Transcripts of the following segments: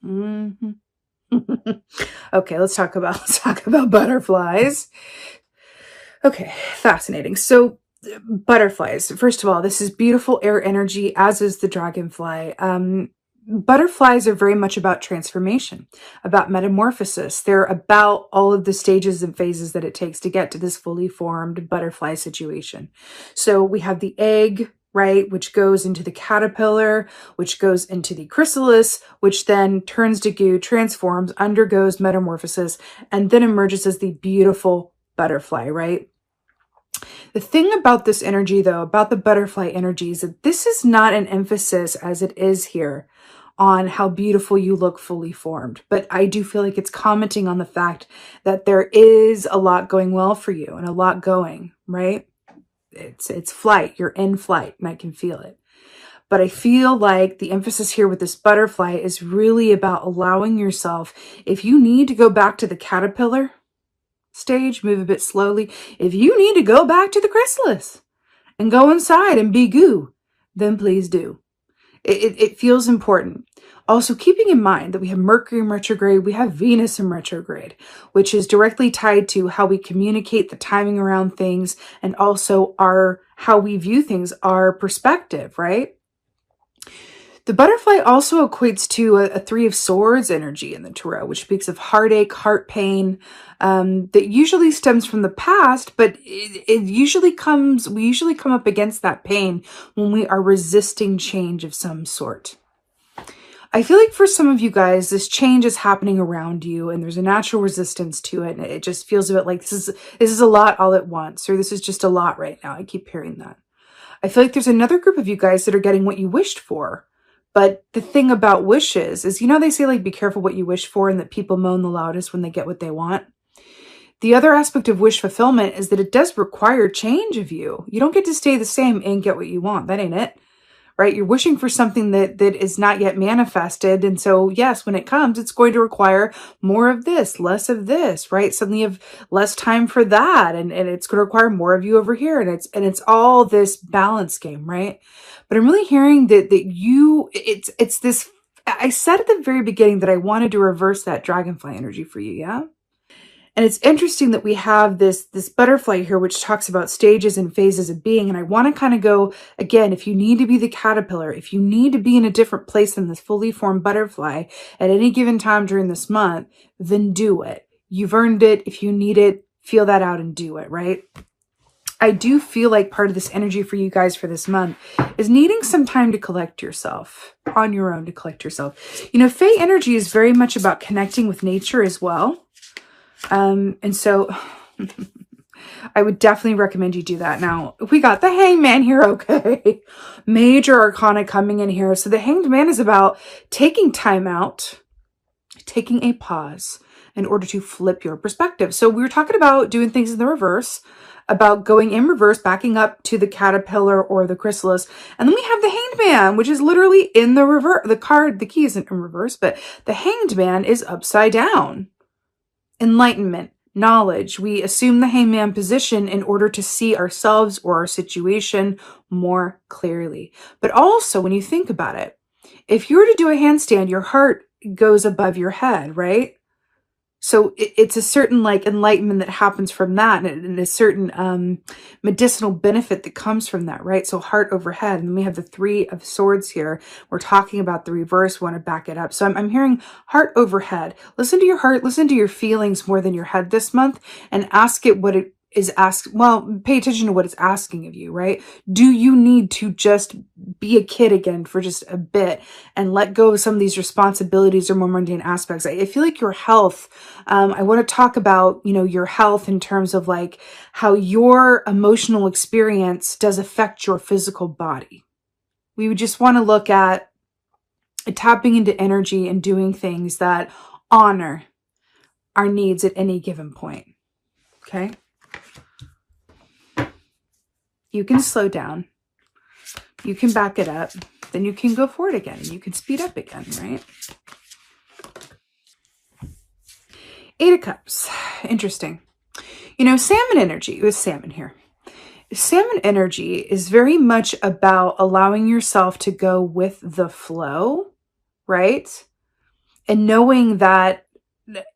Mhm. Okay, let's talk about butterflies. Okay, fascinating. So, butterflies. First of all, this is beautiful air energy, as is the dragonfly. Butterflies are very much about transformation, about metamorphosis. They're about all of the stages and phases that it takes to get to this fully formed butterfly situation. So we have the egg, right, which goes into the caterpillar, which goes into the chrysalis, which then turns to goo, transforms, undergoes metamorphosis, and then emerges as the beautiful butterfly, right? The thing about this energy, though, about the butterfly energy, is that this is not an emphasis, as it is here, on how beautiful you look fully formed. But I do feel like it's commenting on the fact that there is a lot going well for you and a lot going, right? It's flight. You're in flight, and I can feel it. But I feel like the emphasis here with this butterfly is really about allowing yourself, if you need to go back to the caterpillar stage, move a bit slowly. If you need to go back to the chrysalis and go inside and be goo, then please do. It feels important. Also, keeping in mind that we have Mercury in retrograde, we have Venus in retrograde, which is directly tied to how we communicate, the timing around things, and also how we view things, our perspective, right? The butterfly also equates to a Three of Swords energy in the tarot, which speaks of heartache, heart pain, that usually stems from the past, but we usually come up against that pain when we are resisting change of some sort. I feel like for some of you guys, this change is happening around you and there's a natural resistance to it. And it just feels a bit like this is a lot all at once, or this is just a lot right now. I keep hearing that. I feel like there's another group of you guys that are getting what you wished for. But the thing about wishes is, they say, like, be careful what you wish for and that people moan the loudest when they get what they want. The other aspect of wish fulfillment is that it does require change of you. You don't get to stay the same and get what you want. That ain't it, right? You're wishing for something that is not yet manifested. And so, yes, when it comes, it's going to require more of this, less of this, right? Suddenly you have less time for that. And it's going to require more of you over here. And it's all this balance game, right? But I'm really hearing that it's this, I said at the very beginning that I wanted to reverse that dragonfly energy for you, yeah? And it's interesting that we have this butterfly here, which talks about stages and phases of being. And I want to kind of go, again, if you need to be the caterpillar, if you need to be in a different place than this fully formed butterfly at any given time during this month, then do it. You've earned it. If you need it, feel that out and do it, right? I do feel like part of this energy for you guys for this month is needing some time to collect yourself, on your own to collect yourself. Fae energy is very much about connecting with nature as well. And so I would definitely recommend you do that. Now, we got the Hangman here, okay? Major Arcana coming in here. So the Hanged Man is about taking time out, taking a pause in order to flip your perspective. So we were talking about doing things in the reverse, about going in reverse, backing up to the caterpillar or the chrysalis. And then we have the Hanged Man, which is literally in the reverse. The key isn't in reverse, but the Hanged Man is upside down. Enlightenment, knowledge. We assume the hangman position in order to see ourselves or our situation more clearly. But also, when you think about it, if you were to do a handstand, your heart goes above your head, right? So it's a certain enlightenment that happens from that, and a certain medicinal benefit that comes from that, right? So heart overhead, and then we have the Three of Swords here. We're talking about the reverse. We want to back it up. So I'm hearing heart overhead. Listen to your heart, listen to your feelings more than your head this month, and ask it what it is asked. Well, pay attention to what it's asking of you, right? Do you need to just be a kid again for just a bit and let go of some of these responsibilities or more mundane aspects? I feel like your health, I want to talk about, your health in terms of how your emotional experience does affect your physical body. We would just want to look at tapping into energy and doing things that honor our needs at any given point. Okay? You can slow down, you can back it up, then you can go forward again, you can speed up again, right? Eight of Cups, interesting. Salmon energy, it was salmon here. Salmon energy is very much about allowing yourself to go with the flow, right? And knowing that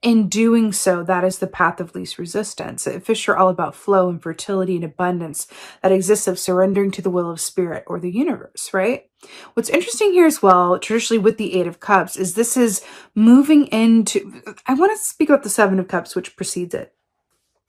in doing so, that is the path of least resistance. Fish are all about flow and fertility and abundance that exists of surrendering to the will of spirit or the universe, right? What's interesting here as well, traditionally with the Eight of Cups, is this is moving into, I want to speak about the Seven of Cups, which precedes it.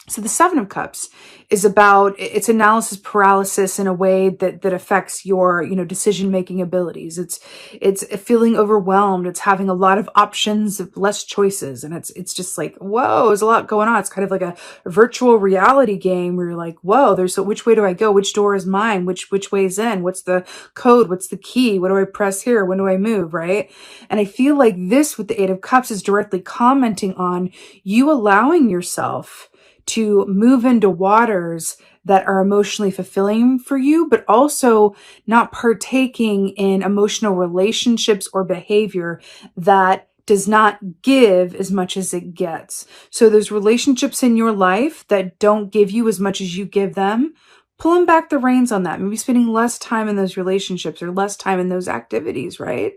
So the Seven of Cups is about, it's analysis paralysis in a way that affects your, decision-making abilities. It's feeling overwhelmed. It's having a lot of options, less choices. And it's just like, whoa, there's a lot going on. It's kind of like a virtual reality game where you're like, whoa, which way do I go? Which door is mine? Which way is in? What's the code? What's the key? What do I press here? When do I move? Right? And I feel like this with the Eight of Cups is directly commenting on you allowing yourself to move into waters that are emotionally fulfilling for you, but also not partaking in emotional relationships or behavior that does not give as much as it gets. So those relationships in your life that don't give you as much as you give them, pulling back the reins on that, maybe spending less time in those relationships or less time in those activities, right?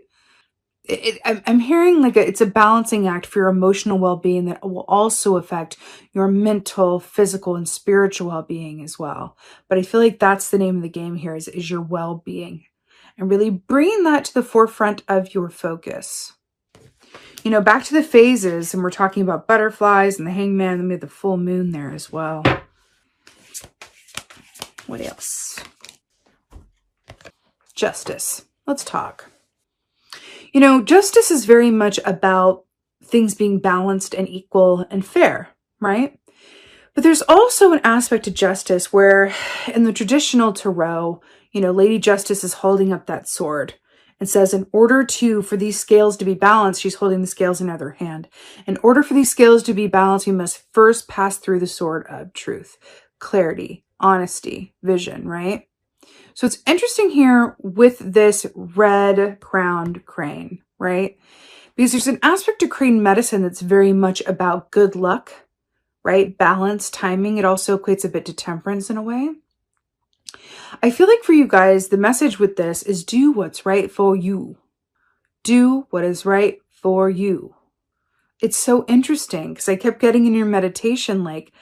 I'm hearing like it's a balancing act for your emotional well-being that will also affect your mental, physical, and spiritual well-being as well. But I feel like that's the name of the game here is your well-being, and really bringing that to the forefront of your focus. Back to the phases, and we're talking about butterflies and the hangman, and we have the full moon there as well. What else? Justice. Let's talk. Justice is very much about things being balanced and equal and fair, right? But there's also an aspect to justice where in the traditional tarot, Lady Justice is holding up that sword and says, in order for these scales to be balanced, she's holding the scales in her hand. In order for these scales to be balanced, we must first pass through the sword of truth, clarity, honesty, vision, right? So it's interesting here with this red crowned crane, right? Because there's an aspect to crane medicine that's very much about good luck, right? Balance, timing. It also equates a bit to temperance in a way. I feel like for you guys, the message with this is do what's right for you. Do what is right for you. It's so interesting because I kept getting in your meditation like,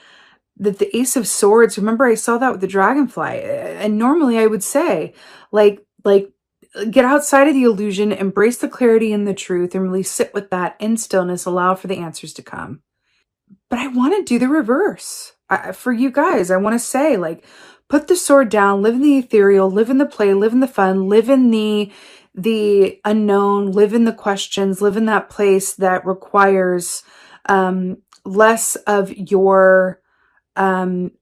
that the Ace of Swords, remember I saw that with the dragonfly, and normally I would say like get outside of the illusion, embrace the clarity and the truth, and really sit with that in stillness, allow for the answers to come. But I want to do the reverse. For you guys, I want to say like, put the sword down, live in the ethereal, live in the play, live in the fun, live in the unknown, live in the questions, live in that place that requires less of your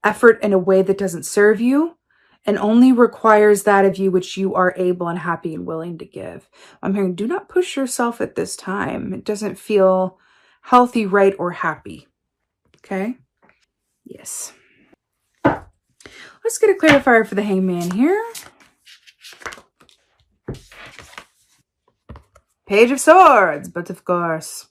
effort in a way that doesn't serve you and only requires that of you which you are able and happy and willing to give. I'm hearing, do not push yourself at this time. It doesn't feel healthy, right, or happy. Okay? Yes. Let's get a clarifier for the hangman here. Page of Swords, but of course.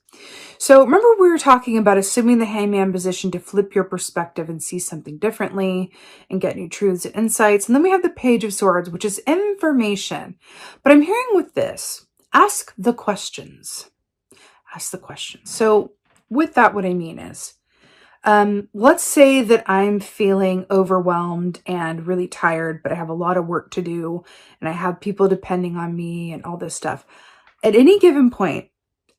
So remember we were talking about assuming the hangman position to flip your perspective and see something differently and get new truths and insights. And then we have the Page of Swords, which is information. But I'm hearing with this, ask the questions. Ask the questions. So with that, what I mean is, let's say that I'm feeling overwhelmed and really tired, but I have a lot of work to do and I have people depending on me and all this stuff. At any given point,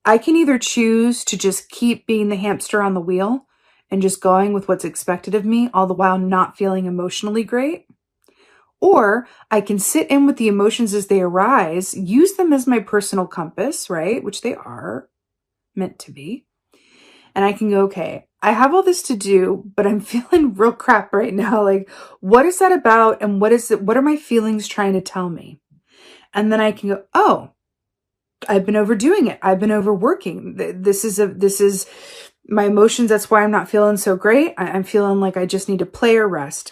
I can either choose to just keep being the hamster on the wheel and just going with what's expected of me, all the while not feeling emotionally great. Or I can sit in with the emotions as they arise, use them as my personal compass, right? Which they are meant to be. And I can go, okay, I have all this to do, but I'm feeling real crap right now. Like, what is that about? And what is it? What are my feelings trying to tell me? And then I can go, oh, I've been overdoing it. I've been overworking. This is my emotions. That's why I'm not feeling so great. I'm feeling like I just need to play or rest.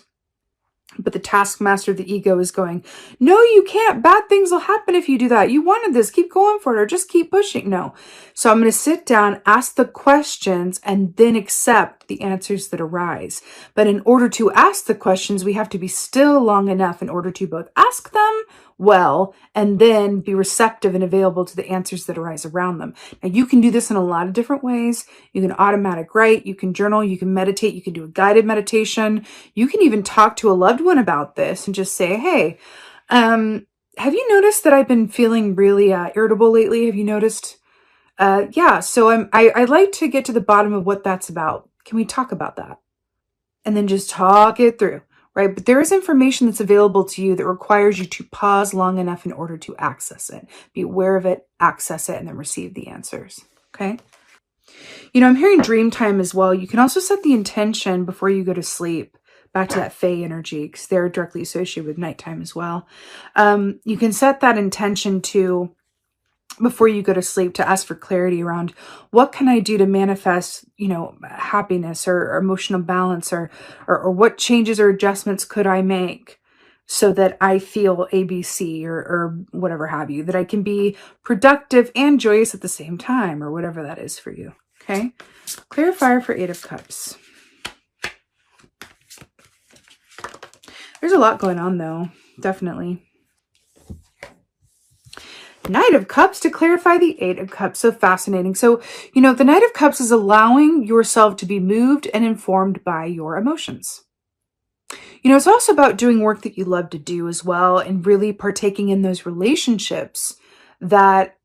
But the taskmaster, the ego is going, no, you can't. Bad things will happen if you do that. You wanted this. Keep going for it or just keep pushing. No. So I'm going to sit down, ask the questions, and then accept the answers that arise. But in order to ask the questions, we have to be still long enough in order to both ask them well, and then be receptive and available to the answers that arise around them. Now, you can do this in a lot of different ways. You can automatic write, you can journal, you can meditate, you can do a guided meditation. You can even talk to a loved one about this and just say, hey, have you noticed that I've been feeling really irritable lately? Have you noticed? Yeah, so I'd like to get to the bottom of what that's about. Can we talk about that? And then just talk it through, right? But there is information that's available to you that requires you to pause long enough in order to access it. Be aware of it, access it, and then receive the answers, okay? You know, I'm hearing dream time as well. You can also set the intention before you go to sleep. Back to that Fae energy, because they're directly associated with nighttime as well. You can set that intention to, before you go to sleep, to ask for clarity around what can I do to manifest, you know, happiness or emotional balance, or what changes or adjustments could I make so that I feel ABC or whatever have you, that I can be productive and joyous at the same time, or whatever that is for you. Okay. Clarifier for 8 of Cups. There's a lot going on though. Definitely. Knight of Cups to clarify the 8 of Cups. So fascinating. So, you know, the Knight of Cups is allowing yourself to be moved and informed by your emotions. You know, it's also about doing work that you love to do as well, and really partaking in those relationships that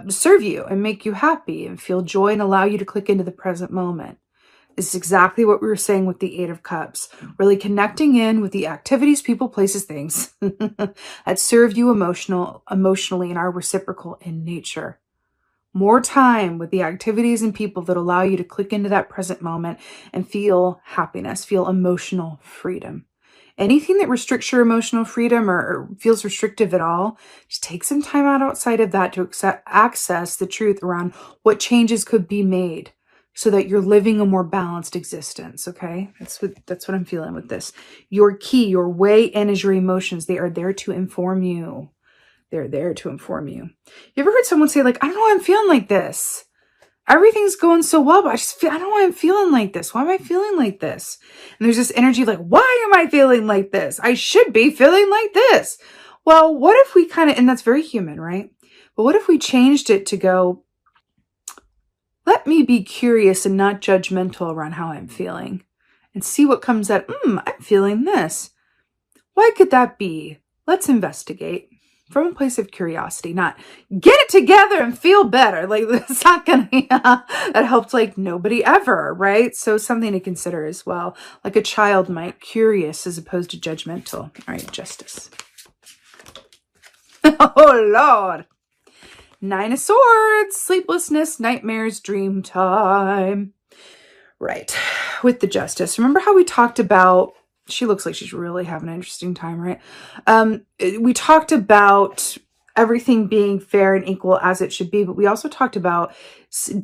serve you and make you happy and feel joy and allow you to click into the present moment. This is exactly what we were saying with the 8 of Cups. Really connecting in with the activities, people, places, things that serve you emotionally and are reciprocal in nature. More time with the activities and people that allow you to click into that present moment and feel happiness, feel emotional freedom. Anything that restricts your emotional freedom or feels restrictive at all, just take some time out outside of that to access the truth around what changes could be made, so that you're living a more balanced existence, okay? That's what I'm feeling with this. Your key, your way in is your emotions. They are there to inform you. They're there to inform you. You ever heard someone say, like, I don't know why I'm feeling like this. Everything's going so well, but I don't know why I'm feeling like this. Why am I feeling like this? And there's this energy like, why am I feeling like this? I should be feeling like this. Well, what if we and that's very human, right? But what if we changed it to go, let me be curious and not judgmental around how I'm feeling, and see what comes out. I'm feeling this. Why could that be? Let's investigate from a place of curiosity, not get it together and feel better. Like, that's not gonna, that helped like nobody ever, right? So something to consider as well. Like a child might, curious as opposed to judgmental. All right, Justice. Oh, Lord. 9 of Swords, sleeplessness, nightmares, dream time. Right, with the Justice. Remember how we talked about, she looks like she's really having an interesting time, right? We talked about everything being fair and equal as it should be, but we also talked about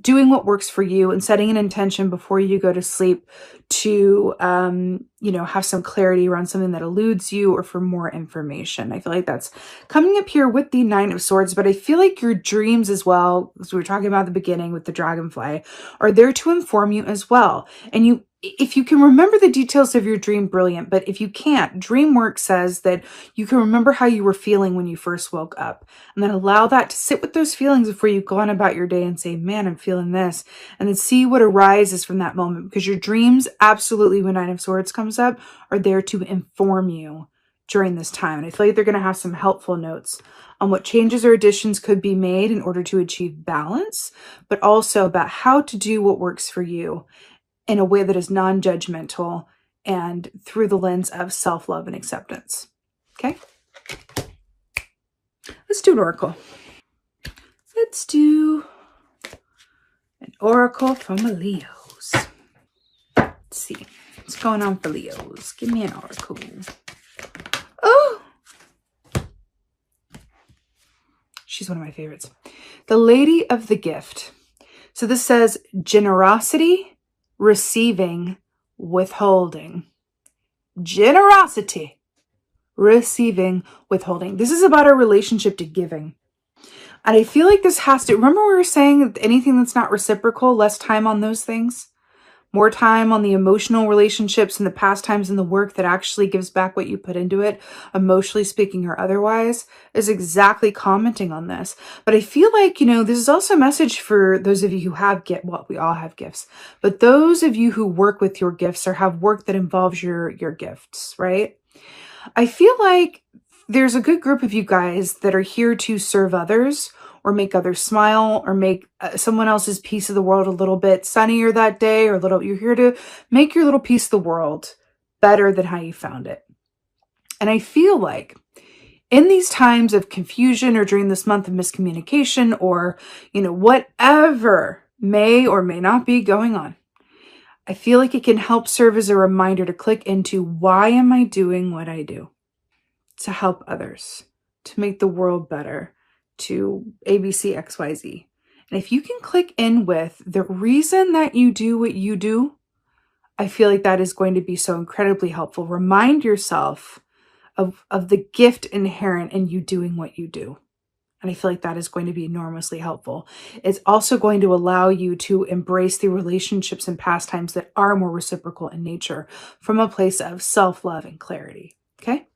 doing what works for you and setting an intention before you go to sleep to, have some clarity around something that eludes you or for more information. I feel like that's coming up here with the 9 of Swords, but I feel like your dreams as well, as we were talking about at the beginning with the dragonfly, are there to inform you as well. And if you can remember the details of your dream, brilliant. But if you can't, dream work says that you can remember how you were feeling when you first woke up, and then allow that to sit with those feelings before you go on about your day and say, man, I'm feeling this, and then see what arises from that moment. Because your dreams, absolutely, when 9 of Swords comes up, are there to inform you during this time. And I feel like they're going to have some helpful notes on what changes or additions could be made in order to achieve balance, but also about how to do what works for you in a way that is non-judgmental and through the lens of self-love and acceptance. Okay? Let's do an oracle. Let's do an oracle from the Leos. Let's see. What's going on for Leos? Give me an oracle. Oh! She's one of my favorites. The Lady of the Gift. So this says generosity, receiving, withholding. Generosity, receiving, withholding. This is about our relationship to giving. And I feel like this has to, remember we were saying that anything that's not reciprocal, less time on those things? more time on the emotional relationships and the pastimes and the work that actually gives back what you put into it, emotionally speaking or otherwise, is exactly commenting on this. But I feel like, this is also a message for those of you who have well, we all have gifts, but those of you who work with your gifts or have work that involves your gifts, right? I feel like there's a good group of you guys that are here to serve others or make others smile or make someone else's piece of the world a little bit sunnier that day, or you're here to make your little piece of the world better than how you found it. And I feel like in these times of confusion or during this month of miscommunication or, whatever may or may not be going on, I feel like it can help serve as a reminder to click into, why am I doing what I do? To help others, to make the world better, to ABC, XYZ. And if you can click in with the reason that you do what you do, I feel like that is going to be so incredibly helpful. Remind yourself of the gift inherent in you doing what you do. And I feel like that is going to be enormously helpful. It's also going to allow you to embrace the relationships and pastimes that are more reciprocal in nature from a place of self-love and clarity. Okay?